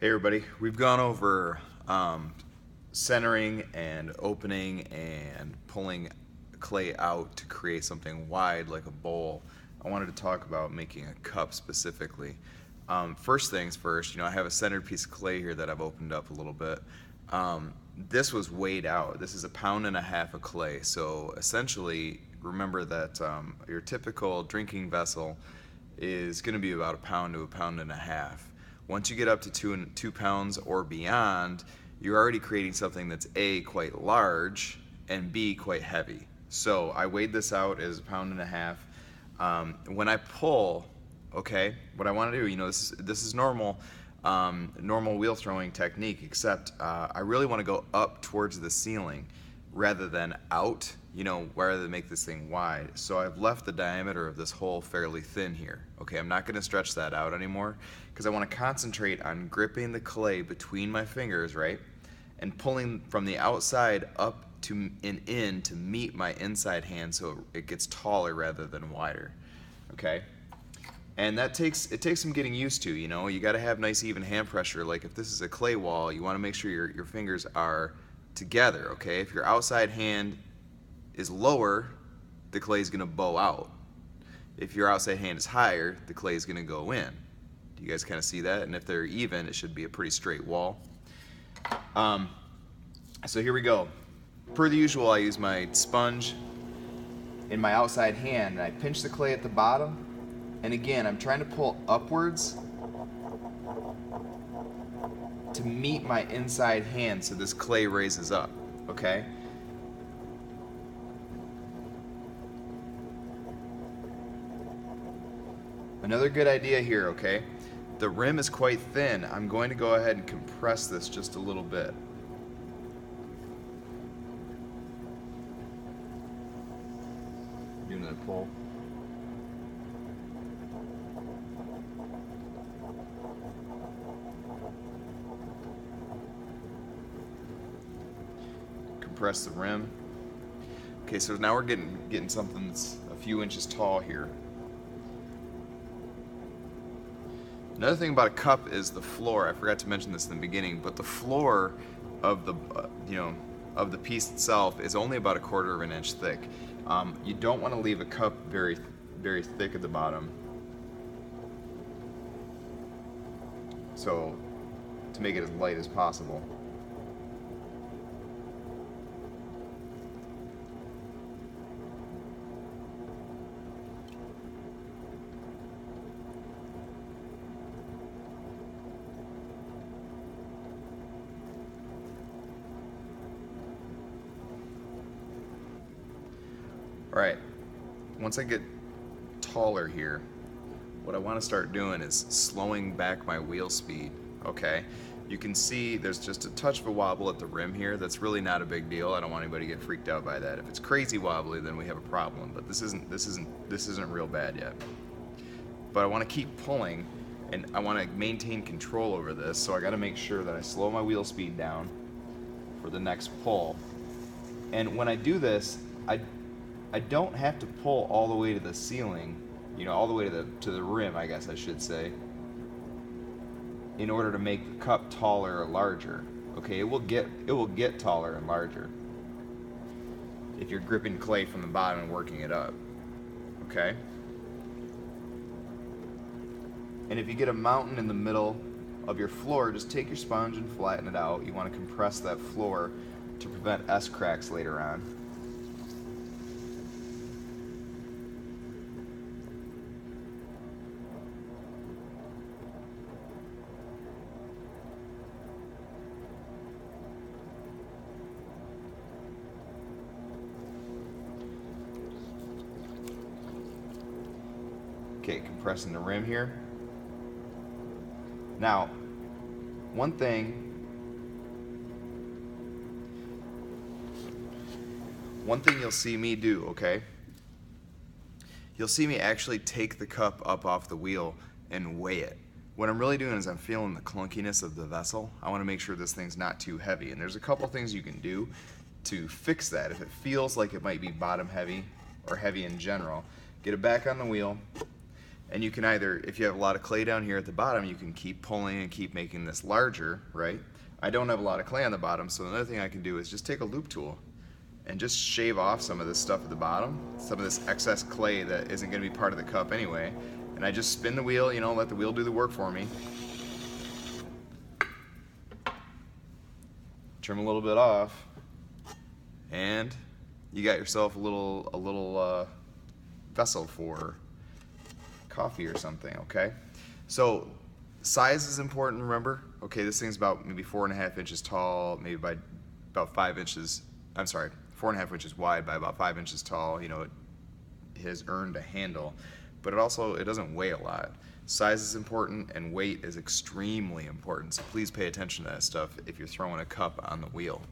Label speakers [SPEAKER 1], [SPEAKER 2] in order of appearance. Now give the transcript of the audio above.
[SPEAKER 1] Hey everybody, we've gone over centering and opening and pulling clay out to create something wide like a bowl. I wanted to talk about making a cup specifically. First things first, I have a centered piece of clay here that I've opened up a little bit. This was weighed out. This is 1.5 pounds of clay. So essentially, remember that your typical drinking vessel is going to be about 1 pound to 1.5 pounds. Once you get up to 2 pounds or beyond, you're already creating something that's A, quite large, and B, quite heavy. So I weighed this out as 1.5 pounds. When I pull, okay, what I want to do, this is normal, normal wheel throwing technique, except I really want to go up towards the ceiling rather than out, rather than make this thing wide. So I've left the diameter of this hole fairly thin here. Okay, I'm not going to stretch that out anymore because I want to concentrate on gripping the clay between my fingers, right? And pulling from the outside up to and in to meet my inside hand so it gets taller rather than wider. Okay? And it takes some getting used to, you got to have nice even hand pressure. Like if this is a clay wall, you want to make sure your fingers are together, okay? If your outside hand is lower, the clay is going to bow out. If your outside hand is higher, the clay is going to go in. Do you guys kind of see that? And if they're even, it should be a pretty straight wall. So here we go. Per the usual, I use my sponge in my outside hand and I pinch the clay at the bottom. And again, I'm trying to pull upwards to meet my inside hand so this clay raises up, okay? Another good idea here, okay? The rim is quite thin. I'm going to go ahead and compress this just a little bit. Do another pull. Compress the rim. Okay, so now we're getting something that's a few inches tall here. Another thing about a cup is the floor. I forgot to mention this in the beginning, but the floor of the of the piece itself is only about 1/4 of an inch thick. You don't want to leave a cup very thick at the bottom. So to make it as light as possible. Alright, once I get taller here, what I want to start doing is slowing back my wheel speed, okay? You can see there's just a touch of a wobble at the rim here. That's really not a big deal. I don't want anybody to get freaked out by that. If it's crazy wobbly, then we have a problem, but this isn't real bad yet. But I want to keep pulling and I want to maintain control over this, so I got to make sure that I slow my wheel speed down for the next pull. And when I do this, I don't have to pull all the way to the ceiling, all the way to the rim, I guess I should say, in order to make the cup taller or larger. Okay, it will get taller and larger if you're gripping clay from the bottom and working it up. Okay? And if you get a mountain in the middle of your floor, just take your sponge and flatten it out. You want to compress that floor to prevent S-cracks later on. Okay, compressing the rim here. Now, one thing you'll see me do, okay? You'll see me actually take the cup up off the wheel and weigh it. What I'm really doing is I'm feeling the clunkiness of the vessel. I want to make sure this thing's not too heavy. And there's a couple things you can do to fix that. If it feels like it might be bottom heavy or heavy in general, get it back on the wheel, And you can either, if you have a lot of clay down here at the bottom, you can keep pulling and keep making this larger, right? I don't have a lot of clay on the bottom, so another thing I can do is just take a loop tool and just shave off some of this stuff at the bottom, some of this excess clay that isn't going to be part of the cup anyway. And I just spin the wheel, you know, let the wheel do the work for me. Trim a little bit off, and you got yourself a little vessel for coffee or something. Okay, so size is important, remember. Okay, this thing's about maybe 4.5 inches tall, maybe by about 5 inches, I'm sorry, 4.5 inches wide by about 5 inches tall. You know, it has earned a handle, but it doesn't weigh a lot. Size is important, and weight is extremely important, so please pay attention to that stuff if you're throwing a cup on the wheel.